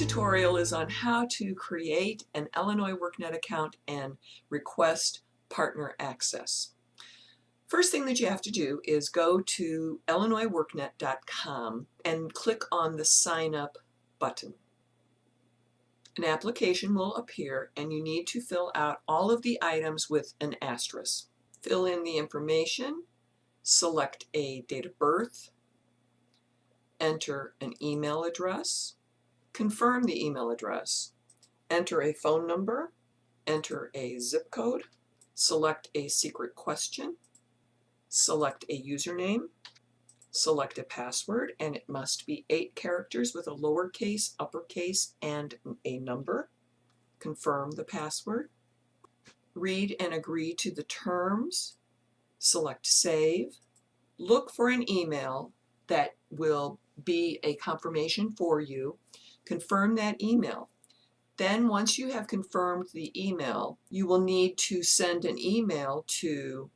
tutorial is on how to create an Illinois WorkNet account and request partner access. First thing that you have to do is go to illinoisworknet.com and click on the Sign Up button. An application will appear and you need to fill out all of the items with an asterisk. Fill in the information, select a date of birth, enter an email address, confirm the email address, enter a phone number, enter a zip code, select a secret question, select a username, select a password, and it must be 8 characters with a lowercase, uppercase, and a number. Confirm the password. Read and agree to the terms. Select Save. Look for an email that will be a confirmation for you. Confirm that email. Then once you have confirmed the email, you will need to send an email to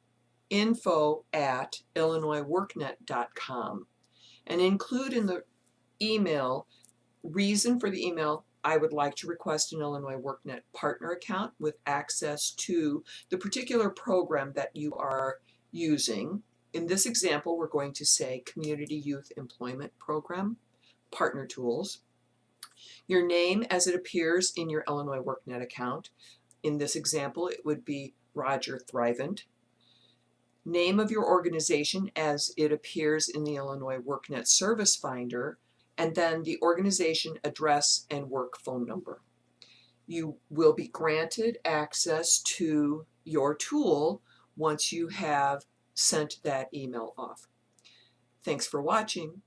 info@illinoisworknet.com and include in the email reason for the email. I would like to request an Illinois WorkNet partner account with access to the particular program that you are using. In this example, we're going to say Community Youth Employment Program, Partner Tools. Your name as it appears in your Illinois WorkNet account. In this example, it would be Roger Thrivent. Name of your organization as it appears in the Illinois WorkNet Service Finder, and then the organization address and work phone number. You will be granted access to your tool once you have sent that email off. Thanks for watching.